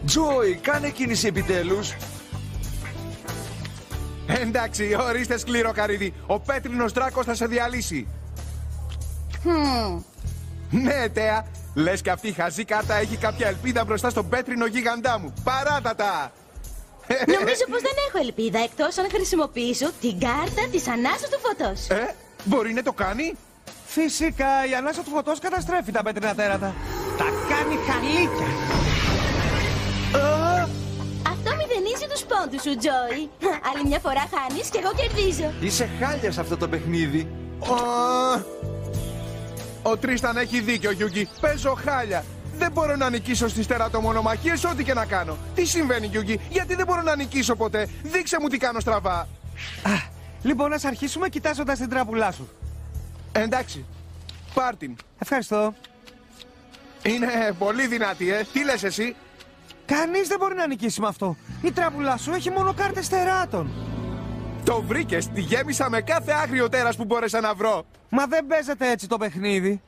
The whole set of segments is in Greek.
Τζόι, κάνε κίνηση επιτέλους. Εντάξει, ορίστε σκληρό καρύδι. Ο πέτρινος δράκος θα σε διαλύσει. Ναι, Τέα. Λες και αυτή η χαζή κάρτα έχει κάποια ελπίδα μπροστά στον πέτρινο γίγαντά μου. Παράτα τα! Νομίζω πως δεν έχω ελπίδα εκτός αν χρησιμοποιήσω την κάρτα της ανάσας του φωτός. Μπορεί να το κάνει? Φυσικά, η ανάσα του φωτός καταστρέφει τα πέτρινα τέρατα. Τα κάνει χαλίκια. Αυτό μηδενίζει τους πόντους σου, Τζόι. Άλλη μια φορά χάνεις και εγώ κερδίζω. Είσαι χάλια σε αυτό το παιχνίδι. Ο Τρίσταν έχει δίκιο, Γιούγκι. Παίζω χάλια. Δεν μπορώ να νικήσω στις τερατομονομαχίες ό,τι και να κάνω. Τι συμβαίνει, Γιούγκι? Γιατί δεν μπορώ να νικήσω ποτέ? Δείξε μου τι κάνω στραβά. Λοιπόν, ας αρχίσουμε κοιτάζοντας την τράπουλά σου. Εντάξει. Πάρ' την. Ευχαριστώ. Είναι πολύ δυνατή, Τι λες εσύ? Κανείς δεν μπορεί να νικήσει με αυτό. Η τράπουλά σου έχει μόνο κάρτες τεράτων. Το βρήκες, τη γέμισα με κάθε άγριο τέρας που μπόρεσα να βρω. Μα δεν παίζεται έτσι το παιχνίδι.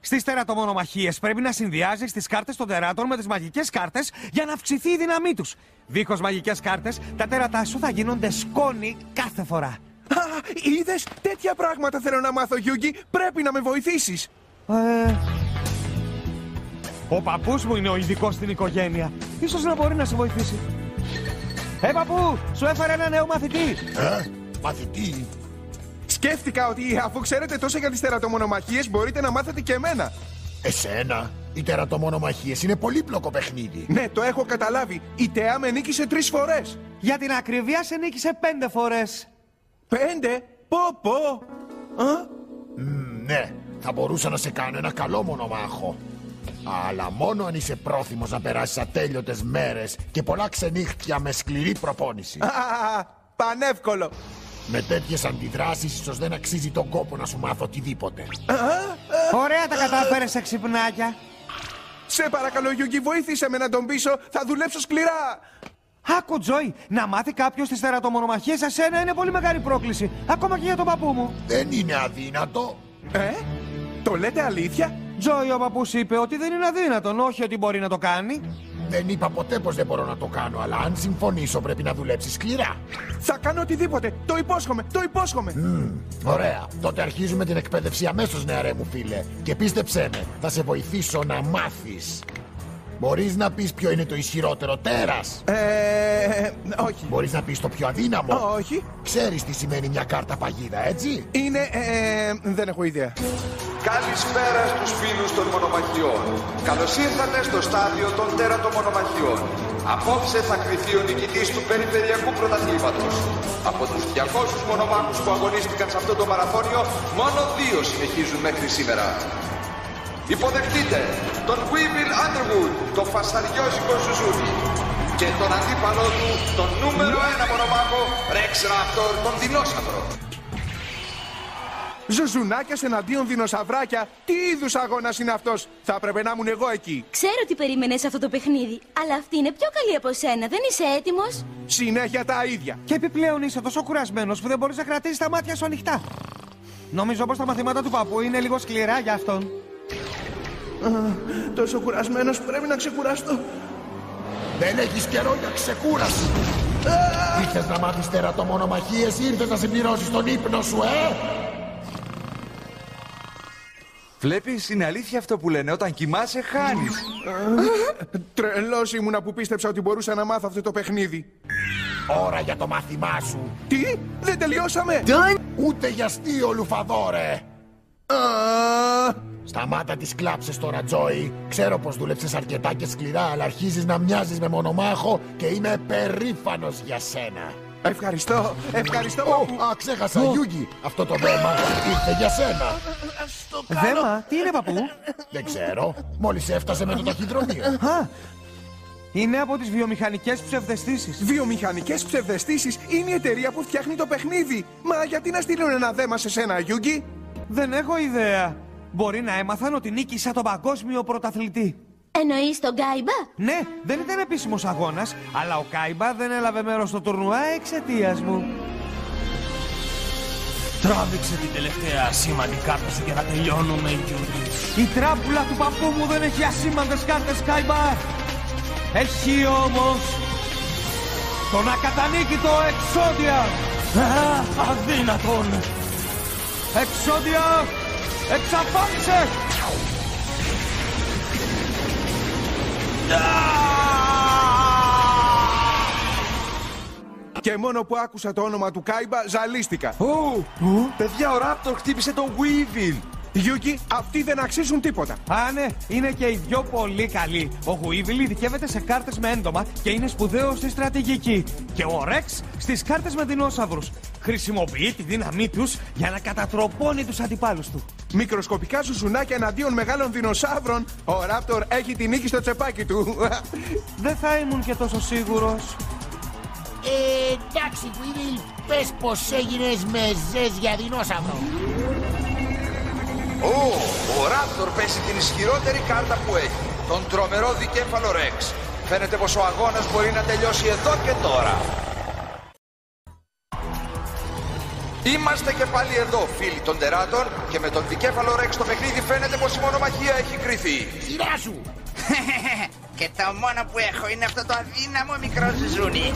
Στις τερατομονομαχίες πρέπει να συνδυάζεις τις κάρτες των τεράτων με τις μαγικές κάρτες για να αυξηθεί η δύναμή τους. Δίχως μαγικές κάρτες, τα τέρατά σου θα γίνονται σκόνη κάθε φορά. Είδες, τέτοια πράγματα θέλω να μάθω, Γιούγκι. Πρέπει να με βοηθήσεις. Ο παππούς μου είναι ο ειδικός στην οικογένεια. Ίσως να μπορεί να σε βοηθήσει. Παππού, σου έφερα ένα νέο μαθητή. Μαθητή? Σκέφτηκα ότι αφού ξέρετε τόσο για τις τερατομονομαχίες, μπορείτε να μάθετε και εμένα. Εσένα? Οι τερατομονομαχίες είναι πολύπλοκο παιχνίδι. Ναι, το έχω καταλάβει. Η Τέα με νίκησε 3 φορές. Για την ακρίβεια σε νίκησε 5 φορές. 5? Πω. Ναι, θα μπορούσα να σε κάνω ένα καλό μονομάχο. Αλλά μόνο αν είσαι πρόθυμος να περάσεις ατέλειωτες μέρες και πολλά ξενύχτια με σκληρή προπόνηση. Πανεύκολο. Με τέτοιες αντιδράσεις ίσως δεν αξίζει τον κόπο να σου μάθω οτιδήποτε. Ωραία τα κατάφερες, εξυπνάκια. Σε παρακαλώ, Γιούγκι, βοήθησε με να τον πείσω. Θα δουλέψω σκληρά. Άκου, Τζόι, να μάθει κάποιος τις τερατομονομαχίες σε σένα είναι πολύ μεγάλη πρόκληση. Ακόμα και για τον παππού μου. Δεν είναι αδύνατο. Το λέτε αλήθεια? Τζόι, ο παππούς είπε ότι δεν είναι αδύνατον, όχι ότι μπορεί να το κάνει. Δεν είπα ποτέ πως δεν μπορώ να το κάνω, αλλά αν συμφωνήσω πρέπει να δουλέψεις σκληρά. Θα κάνω οτιδήποτε. Το υπόσχομαι. Ωραία. Τότε αρχίζουμε την εκπαίδευση αμέσως, νεαρέ μου φίλε. Και πίστεψέ με, θα σε βοηθήσω να μάθεις. Μπορείς να πεις ποιο είναι το ισχυρότερο τέρας? Όχι. Μπορείς να πεις το πιο αδύναμο? Όχι. Ξέρεις τι σημαίνει μια κάρτα παγίδα, έτσι? Είναι... δεν έχω ιδέα. Καλησπέρα στους φίλους των μονομαχιών. Καλώς ήρθατε στο στάδιο των τερατομονομαχιών. Απόψε θα κριθεί ο νικητής του περιφερειακού πρωταθλήματος. Από τους 200 μονομάχους που αγωνίστηκαν σε αυτό το μαραθώνιο, μόνο 2 συνεχίζουν μέχρι σήμερα. Υποδεχτείτε τον Weevil Underwood, τον φασαριόζικο Ζουζούνι, και τον αντίπαλό του, τον νούμερο 1 μονομάχο, Rex Raptor, τον δεινόσαυρο. Ζουζουνάκια εναντίον δεινοσαυράκια. Τι είδους αγώνας είναι αυτός? Θα έπρεπε να ήμουν εγώ εκεί. Ξέρω τι περίμενες αυτό το παιχνίδι, αλλά αυτή είναι πιο καλή από σένα. Δεν είσαι έτοιμος? Συνέχεια τα ίδια. Και επιπλέον είσαι τόσο κουρασμένος που δεν μπορείς να κρατήσεις τα μάτια σου ανοιχτά. Νομίζω πως τα μαθήματα του παππού είναι λίγο σκληρά για αυτόν. Τόσο κουρασμένος, πρέπει να ξεκουραστώ. Δεν έχεις καιρό για ξεκούραση. Ήρθες να μάθεις τερατομονομαχίες ή ήρθες να συμπληρώσεις τον ύπνο σου, Βλέπεις, είναι αλήθεια αυτό που λένε, όταν κοιμάσαι χάνεις. Τρελός ήμουνα που πίστεψα ότι μπορούσα να μάθω αυτό το παιχνίδι. Ώρα για το μάθημά σου. Τι? Δεν τελειώσαμε? Ούτε για αστείο, Λουφαδόρε. Σταμάτα τις κλάψες τώρα, Τζόι. Ξέρω πως δούλεψες αρκετά και σκληρά, αλλά αρχίζεις να μοιάζεις με μονομάχο και είμαι περήφανος για σένα. Ευχαριστώ, παππού. Ξέχασα, Γιούγκι, αυτό το δέμα ήρθε για σένα. Δέμα, τι είναι, παππού? Δεν ξέρω, μόλις έφτασε με το ταχυδρομείο. Είναι από τις βιομηχανικές ψευδαισθήσεις. Βιομηχανικές ψευδαισθήσεις είναι η εταιρεία που φτιάχνει το παιχνίδι. Μα γιατί να στείλουν ένα δέμα σε σένα, Γιούγκι? Δεν έχω ιδέα. Μπορεί να έμαθαν ότι νίκησα τον παγκόσμιο πρωταθλητή. Εννοείς τον Κάιμπα? Ναι, δεν ήταν επίσημος αγώνας, αλλά ο Κάιμπα δεν έλαβε μέρος στο τουρνουά εξαιτίας μου. Τράβηξε την τελευταία ασήμαντη κάρτα σου για να τελειώνουμε, Γιούγκι. Η τράπουλα του παππού μου δεν έχει ασήμαντες κάρτες, Κάιμπα. Έχει όμως τον ακατανίκητο Εξόντια. Αδύνατον. Εξόντια, εξαφάνισε! Και μόνο που άκουσα το όνομα του Κάιμπα, ζαλίστηκα. Παιδιά, ο Ράπτορ χτύπησε τον Weevil. Γιούκι, αυτοί δεν αξίζουν τίποτα. Α, ναι, είναι και οι δυο πολύ καλοί. Ο Weevil ειδικεύεται σε κάρτες με έντομα και είναι σπουδαίος στη στρατηγική. Και ο Rex στις κάρτες με δεινόσαυρους. Χρησιμοποιεί τη δύναμή τους για να κατατροπώνει τους αντιπάλους του. Μικροσκοπικά ζουζουνάκια εναντίον μεγάλων δεινοσαύρων. Ο Ράπτορ έχει τη νίκη στο τσεπάκι του. Δεν θα ήμουν και τόσο σίγουρος. Εντάξει, Weevil, πες πως έγινες μεζές για δεινόσαυρο. Ο Ράπτορ παίζει την ισχυρότερη κάρτα που έχει. Τον τρομερό δικέφαλο Rex. Φαίνεται πως ο αγώνας μπορεί να τελειώσει εδώ και τώρα. Είμαστε και πάλι εδώ, φίλοι των τεράτων, και με τον δικέφαλο Rex στο παιχνίδι φαίνεται πως η μονομαχία έχει κρυθεί. Σειρά σου! Και το μόνο που έχω είναι αυτό το αδύναμο μικρό ζουζούνι.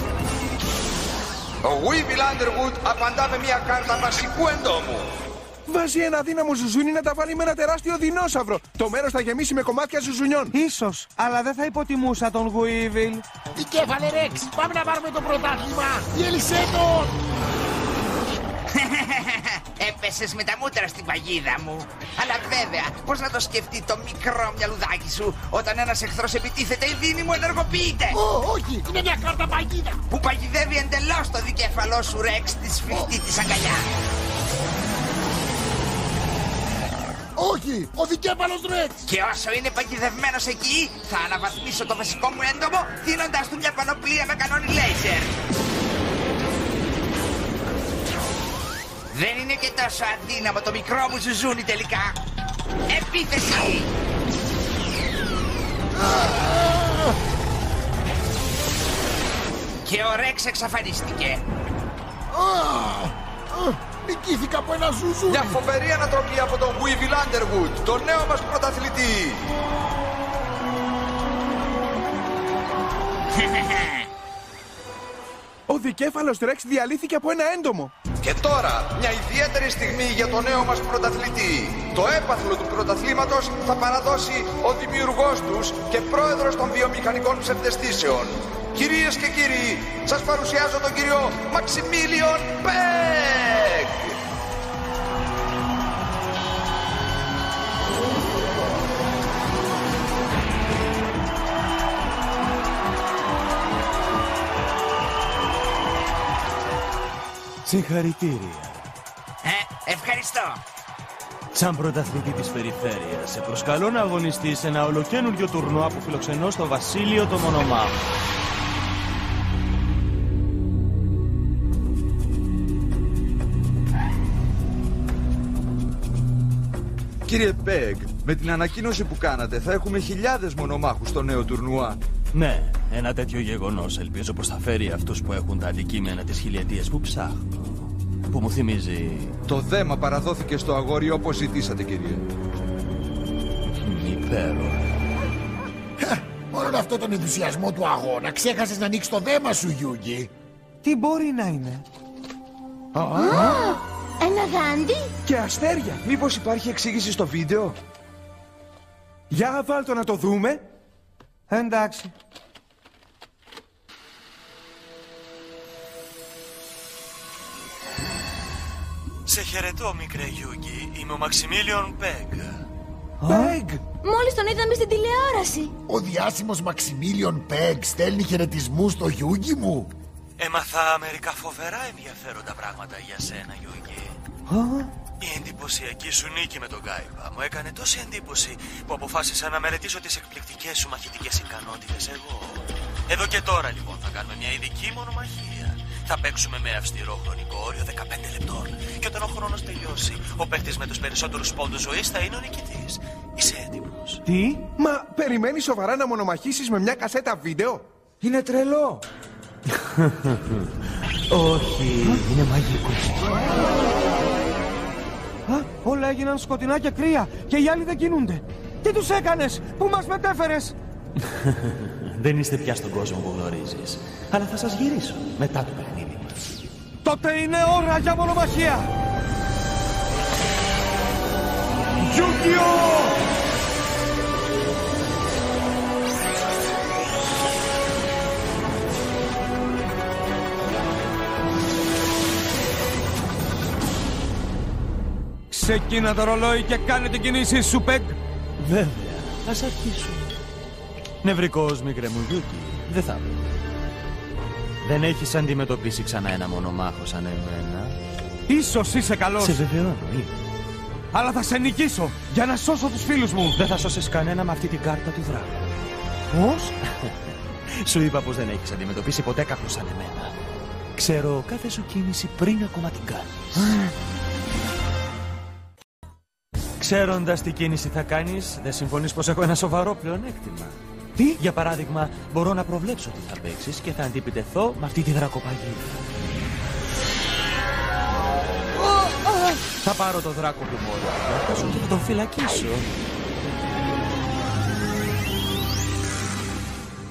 Ο Weevil Underwood απαντά με μια κάρτα βασικού εντόμου. Βάζει ένα δύναμο ζουζούνι να τα βάλει με ένα τεράστιο δεινόσαυρο. Το μέρος θα γεμίσει με κομμάτια ζουζουνιών. Ίσως, αλλά δεν θα υποτιμούσα τον Weevil. Δικέφαλε Rex, πάμε να πάρουμε το πρωτάθλημα. Διέλυσέ τον! Έπεσες με τα μούτρα στην παγίδα μου. Αλλά βέβαια, πώς να το σκεφτεί το μικρό μυαλουδάκι σου όταν ένας εχθρός επιτίθεται, η δύνη μου ενεργοποιείται. Όχι, είναι μια κάρτα παγίδα. Που παγιδεύει εντελώς το δικέφαλό σου, Rex, τη σφιχτή της αγκαλιά. Όχι, ο δικέφαλος Rex. Και όσο είναι παγιδευμένος εκεί, θα αναβαθμίσω το βασικό μου έντομο, δίνοντας του μια πανοπλία με κανόνι λέιζερ. Δεν είναι και τόσο αδύναμο το μικρό μου ζουζούνι τελικά. Επίθεση! Και ο Rex εξαφανίστηκε. Νικήθηκα από ένα ζουζούνι. Μια φοβερή ανατροπή από τον Weevil Underwood, τον νέο μας πρωταθλητή. Ο δικέφαλος Rex διαλύθηκε από ένα έντομο. Και τώρα, μια ιδιαίτερη στιγμή για τον νέο μας πρωταθλητή. Το έπαθλο του πρωταθλήματος θα παραδώσει ο δημιουργός τους και πρόεδρος των βιομηχανικών ψευδαισθήσεων. Κυρίες και κύριοι, σας παρουσιάζω τον κύριο Μαξιμίλιον Πέγκ. Συγχαρητήρια. Ευχαριστώ. Σαν πρωταθλητή της περιφέρειας, σε προσκαλώ να αγωνιστείς σε ένα ολοκαίνουργιο τουρνουά που φιλοξενώ στο Βασίλειο των Μονομάχων. Κύριε Πέγκ, με την ανακοίνωση που κάνατε θα έχουμε χιλιάδες μονομάχους στο νέο τουρνουά. Ναι, ένα τέτοιο γεγονός ελπίζω πως θα φέρει αυτούς που έχουν τα αντικείμενα της χιλιετίας που ψάχνω. Που μου θυμίζει... Το δέμα παραδόθηκε στο αγόρι όπως ζητήσατε, κύριε. Υπέροχο. Όλον αυτό τον ενθουσιασμό του αγώνα ξέχασες να ανοίξεις το δέμα σου, Γιούγκι. Τι μπορεί να είναι? Ένα γάντι. Και αστέρια. Μήπως υπάρχει εξήγηση στο βίντεο? Για βάλτο να το δούμε. Εντάξει. Σε χαιρετώ, μικρέ Γιούγκι. Είμαι ο Μαξιμίλιον Πέγκ. Πέγκ! Μόλις τον είδαμε στην τηλεόραση. Ο διάσημος Μαξιμίλιον Πέγκ στέλνει χαιρετισμούς στο Γιούγκι μου. Έμαθα μερικά φοβερά ενδιαφέροντα πράγματα για σένα, Γιούγκι. Η εντυπωσιακή σου νίκη με τον Κάιμπα μου έκανε τόση εντύπωση που αποφάσισα να μελετήσω τις εκπληκτικές σου μαχητικές ικανότητες εγώ. Εδώ και τώρα λοιπόν θα κάνουμε μια ειδική μονομαχία. Θα παίξουμε με αυστηρό χρονικό όριο 15 λεπτών. Και όταν ο χρόνος τελειώσει, ο παίκτης με τους περισσότερους πόντους ζωής θα είναι ο νικητής. Είσαι έτοιμος? Τι? Μα περιμένεις σοβαρά να μονομαχήσεις με μια κασέτα βίντεο? Είναι τρελό. Όχι, είναι μαγικό. Όλα έγιναν σκοτεινά και κρύα και οι άλλοι δεν κινούνται. Τι τους έκανες? Πού μας μετέφερες? Δεν είστε πια στον κόσμο που γνωρίζεις. Αλλά θα σας γυρίσω μετά το παιχνίδι μας. Τότε είναι ώρα για μονομαχία! Yu-Gi-Oh! Ξεκίνα το ρολόι και κάνε την κίνησή σου, Πεκ. Βέβαια, ας αρχίσουμε. Νευρικός, μικρέ μου Γιούκι, δεν θα βρω. Δεν έχεις αντιμετωπίσει ξανά ένα μονομάχο σαν εμένα. Ίσως είσαι καλός. Σε βεβαιώνω, είμαι. Αλλά θα σε νικήσω για να σώσω τους φίλους μου. Δεν θα σώσεις κανένα με αυτή την κάρτα του δράκου. Πώς? Σου είπα πως δεν έχεις αντιμετωπίσει ποτέ κάποιον σαν εμένα. Ξέρω κάθε σου κίνηση πριν ακόμα την κάνεις. Ξέροντας τι κίνηση θα κάνεις, δεν συμφωνείς πως έχω ένα σοβαρό πλεονέκτημα. Τι? Για παράδειγμα, μπορώ να προβλέψω τι θα παίξεις και θα αντιπιτεθώ με αυτή τη δρακοπαγίδα. Θα πάρω το δράκο του μόρου και θα τον φυλακίσω.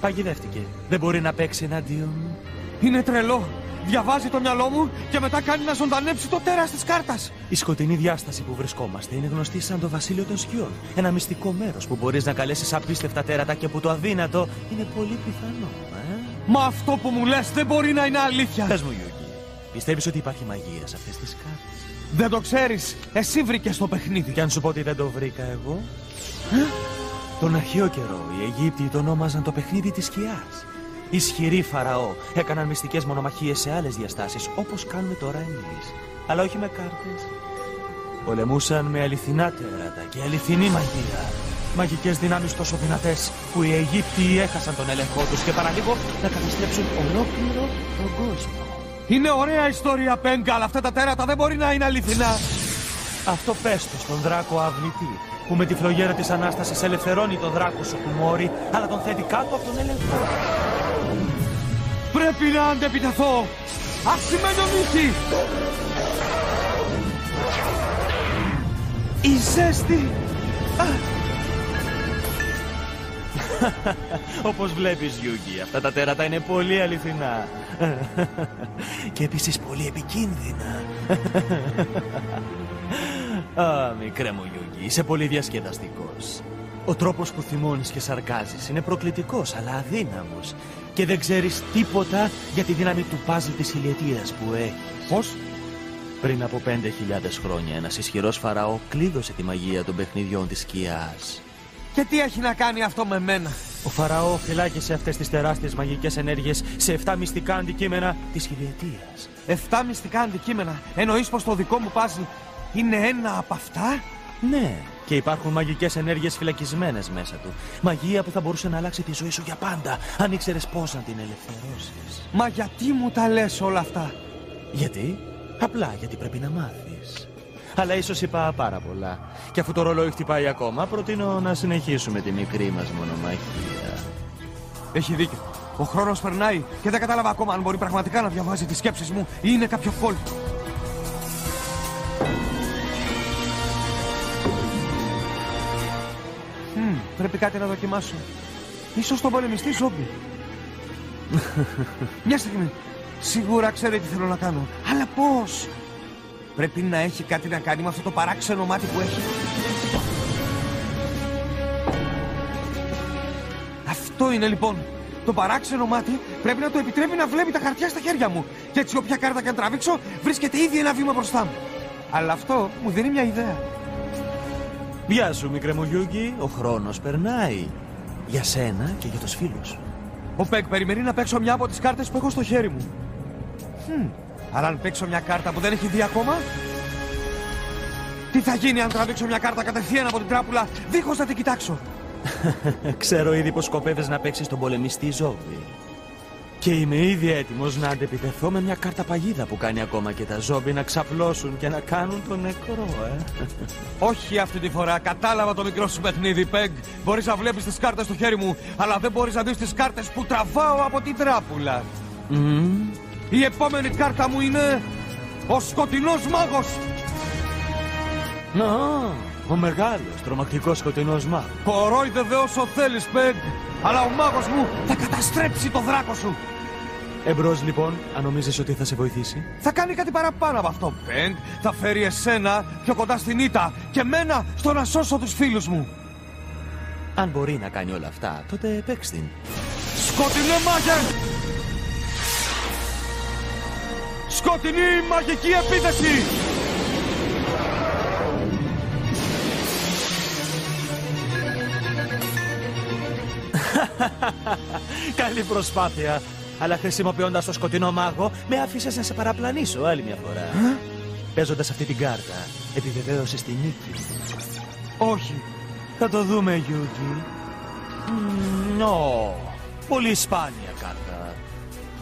Παγιδεύτηκε. Δεν μπορεί να παίξει εναντίον μου. Είναι τρελό. Διαβάζει το μυαλό μου και μετά κάνει να ζωντανέψει το τέρας της κάρτας. Η σκοτεινή διάσταση που βρισκόμαστε είναι γνωστή σαν το βασίλειο των σκιών. Ένα μυστικό μέρος που μπορείς να καλέσεις απίστευτα τέρατα και που το αδύνατο είναι πολύ πιθανό. Μα αυτό που μου λες δεν μπορεί να είναι αλήθεια. Πες μου, Γιούγκι, πιστεύεις ότι υπάρχει μαγεία σε αυτές τις κάρτες? Δεν το ξέρεις. Εσύ βρήκες το παιχνίδι. Και αν σου πω ότι δεν το βρήκα εγώ. Τον αρχαίο καιρό οι Αιγύπτιοι το ονόμαζαν το παιχνίδι της σκιάς. Ισχυροί Φαραώ έκαναν μυστικές μονομαχίες σε άλλες διαστάσεις, όπως κάνουμε τώρα εμείς. Αλλά όχι με κάρτες. Πολεμούσαν με αληθινά τέρατα και αληθινή μαγεία. Μαγικές δυνάμεις τόσο δυνατές που οι Αιγύπτιοι έχασαν τον έλεγχό τους και παραλίγο να καταστρέψουν ολόκληρο τον κόσμο. Είναι ωραία ιστορία, Πέγκα, αλλά αυτά τα τέρατα δεν μπορεί να είναι αληθινά. Αυτό πες το στον δράκο αυνητή, που με τη φλογέρα της Ανάστασης ελευθερώνει τον δράκο σου του Μόρι, αλλά τον θέτει κάτω από τον έλεγχο. Πρέπει να αντεπιτεθώ. Αυξημένο νύχη. Η ζέστη. Όπως βλέπεις, Γιούγκι, αυτά τα τέρατα είναι πολύ αληθινά. Και επίσης πολύ επικίνδυνα. Μικρέ μου Γιούγκι, είσαι πολύ διασκεδαστικός. Ο τρόπος που θυμώνεις και σαρκάζεις είναι προκλητικός, αλλά αδύναμος. Και δεν ξέρεις τίποτα για τη δύναμη του παζλ της χιλιετίας που έχεις. Πώς? Πριν από 5.000 χρόνια ένας ισχυρός Φαραώ κλείδωσε τη μαγεία των παιχνιδιών της σκιάς. Και τι έχει να κάνει αυτό με μένα? Ο Φαραώ φυλάκισε αυτές τις τεράστιες μαγικές ενέργειες σε 7 μυστικά αντικείμενα της χιλιετίας. 7 μυστικά αντικείμενα? Εννοείς πως το δικό μου παζλ είναι ένα από αυτά? Ναι, και υπάρχουν μαγικές ενέργειες φυλακισμένες μέσα του. Μαγεία που θα μπορούσε να αλλάξει τη ζωή σου για πάντα, αν ήξερες πώς να την ελευθερώσεις. Μα γιατί μου τα λες όλα αυτά? Γιατί? Απλά γιατί πρέπει να μάθεις. Αλλά ίσως είπα πάρα πολλά. Και αφού το ρολόι χτυπάει ακόμα, προτείνω να συνεχίσουμε τη μικρή μας μονομαχία. Έχει δίκιο. Ο χρόνος περνάει και δεν κατάλαβα ακόμα αν μπορεί πραγματικά να διαβάζει τις σκέψεις μου ή είναι κάποιο κόλπο. Πρέπει κάτι να δοκιμάσω. Ίσως τον πολεμιστή ζόμπι. Μια στιγμή. Σίγουρα ξέρει τι θέλω να κάνω. Αλλά πώς? Πρέπει να έχει κάτι να κάνει με αυτό το παράξενο μάτι που έχει. Αυτό είναι λοιπόν. Το παράξενο μάτι πρέπει να το επιτρέπει να βλέπει τα χαρτιά στα χέρια μου. Και έτσι όποια κάρτα και αν τραβήξω βρίσκεται ήδη ένα βήμα μπροστά μου. Αλλά αυτό μου δίνει μια ιδέα. Γεια σου, μικρέ μου Γιούγκι. Ο χρόνος περνάει. Για σένα και για τους φίλους. Ο Πεκ περιμένει να παίξω μια από τις κάρτες που έχω στο χέρι μου. Αλλά αν παίξω μια κάρτα που δεν έχει δει ακόμα, τι θα γίνει αν τραβήξω μια κάρτα κατευθείαν από την τράπουλα δίχως να την κοιτάξω? Ξέρω ήδη πως σκοπεύεις να παίξεις τον πολεμιστή ζόμπι. Και είμαι ήδη έτοιμος να αντεπιτεθώ με μια κάρτα παγίδα που κάνει ακόμα και τα ζόμπι να ξαπλώσουν και να κάνουν τον νεκρό, Όχι αυτή τη φορά. Κατάλαβα το μικρό σου παιχνίδι, Πεγ. Μπορείς να βλέπεις τις κάρτες στο χέρι μου, αλλά δεν μπορείς να δεις τις κάρτες που τραβάω από την τράπουλα. Η επόμενη κάρτα μου είναι ο σκοτεινός μάγος. Ο μεγάλος, τρομακτικός σκοτεινός μάγος. Κορόιδευε όσο θέλεις, Πεγ. Αλλά ο μάγος μου θα καταστρέψει το δράκο σου. Εμπρός λοιπόν, αν νομίζεις ότι θα σε βοηθήσει. Θα κάνει κάτι παραπάνω από αυτό, Πενγκ. Θα φέρει εσένα πιο κοντά στην ήττα και μένα στο να σώσω τους φίλους μου. Αν μπορεί να κάνει όλα αυτά, τότε παίξ' την. Σκοτεινέ μάγε! Σκοτεινή μαγική επίθεση! Καλή προσπάθεια. Αλλά χρησιμοποιώντας το σκοτεινό μάγο, με άφησες να σε παραπλανήσω άλλη μια φορά. Παίζοντας αυτή την κάρτα, επιβεβαίωσες τη νίκη. Όχι. Θα το δούμε, Γιούγκι. Πολύ σπάνια κάρτα.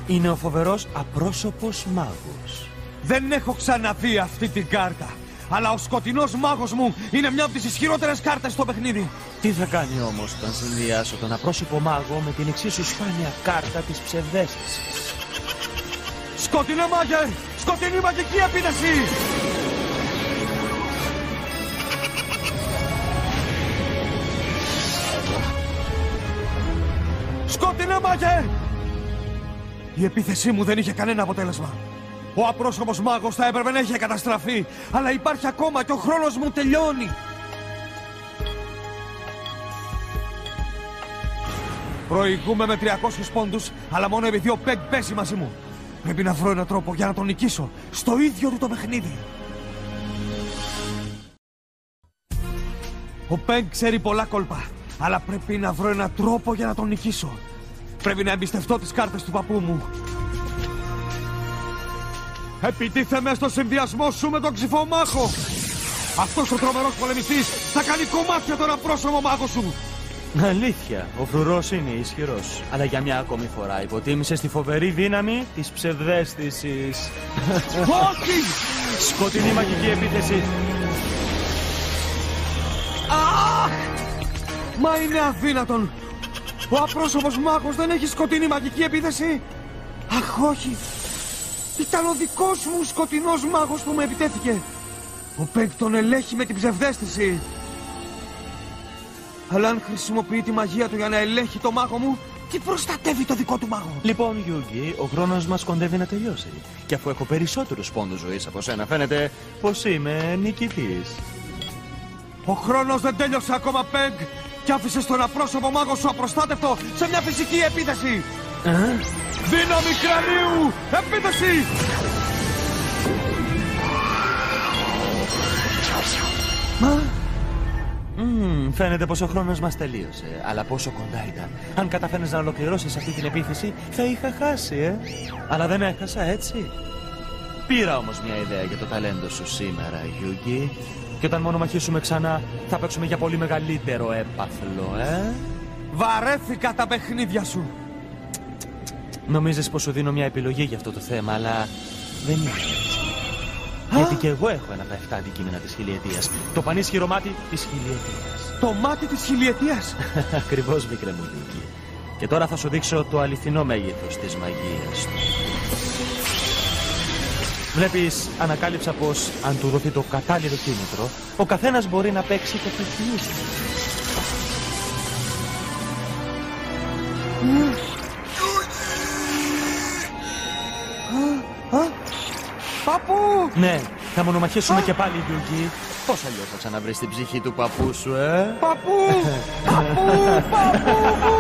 Είναι ο φοβερός απρόσωπος μάγος. Δεν έχω ξαναδεί αυτή την κάρτα. Αλλά ο σκοτεινός μάγος μου είναι μια από τις ισχυρότερες κάρτες στο παιχνίδι. Τι θα κάνει όμως όταν συνδυάσω τον απρόσωπο μάγο με την εξίσου σπάνια κάρτα της ψευδαίσθησης? Σκοτεινέ μάγε! Σκοτεινή μαγική επίθεση! Σκοτεινέ μάγε! Η επίθεσή μου δεν είχε κανένα αποτέλεσμα. Ο απρόσωπος μάγος θα έπρεπε να είχε καταστραφεί, αλλά υπάρχει ακόμα και ο χρόνος μου τελειώνει. Προηγούμε με 300 πόντους, αλλά μόνο επειδή ο Πενγκ πέσει μαζί μου. Πρέπει να βρω έναν τρόπο για να τον νικήσω στο ίδιο του το παιχνίδι. Ο Πενγκ ξέρει πολλά κόλπα, αλλά πρέπει να βρω έναν τρόπο για να τον νικήσω. Πρέπει να εμπιστευτώ τις κάρτες του παππού μου. Επιτίθεμαι στο συνδυασμό σου με τον ξυφομάχο. Αυτός ο τρομερός πολεμιστής θα κάνει κομμάτια τον απρόσωπο μάγο σου. Αλήθεια, ο φρουρός είναι ισχυρός. Αλλά για μια ακόμη φορά υποτίμησες τη φοβερή δύναμη της ψευδαίσθησης. Όχι! Σκοτεινή μαγική επίθεση. Αχ! Μα είναι αδύνατον. Ο απρόσωπος μάγος δεν έχει σκοτεινή μαγική επίθεση. Αχ, όχι. Ήταν ο δικός μου σκοτεινός μάγος που με επιτέθηκε. Ο Πενγκ τον ελέγχει με την ψευδαίσθηση. Αλλά αν χρησιμοποιεί τη μαγεία του για να ελέγχει το μάγο μου, τι προστατεύει το δικό του μάγο? Λοιπόν, Γιούγκι, ο χρόνος μας κοντεύει να τελειώσει. Και αφού έχω περισσότερους πόντους ζωής από σένα, φαίνεται πως είμαι νικητής. Ο χρόνος δεν τέλειωσε ακόμα, Πενγκ, και άφησες τον απρόσωπο μάγο σου απροστάτευτο σε μια φυσική επίθεση. Δύναμη κρανίου! Επίθεση! Φαίνεται πως ο χρόνος μας τελείωσε. Αλλά πόσο κοντά ήταν. Αν καταφέρνες να ολοκληρώσεις αυτή την επίθεση, θα είχα χάσει, Αλλά δεν έχασα, έτσι. Πήρα όμως μια ιδέα για το ταλέντο σου σήμερα, Γιούγκι. Και όταν μονομαχήσουμε ξανά, θα παίξουμε για πολύ μεγαλύτερο έπαθλο, Βαρέθηκα τα παιχνίδια σου. Νομίζεις πως σου δίνω μια επιλογή για αυτό το θέμα, αλλά δεν είναι έτσι. Γιατί και εγώ έχω ένα από τα 7 αντικείμενα της χιλιετίας. Το πανίσχυρο μάτι της χιλιετίας. Το μάτι της χιλιετίας? Ακριβώς, μικρέ μου Γιούγκι. Και τώρα θα σου δείξω το αληθινό μέγεθος της μαγείας του. Βλέπεις, ανακάλυψα πως αν του δοθεί το κατάλληλο κίνητρο, ο καθένας μπορεί να παίξει το παιχνίδι. Παππού! Ναι, θα μονομαχήσουμε και πάλι, Γιούγκι. Πώς αλλιώς θα ξαναβρεις την ψυχή του παππού σου, Παππού! Παππού! Παππού!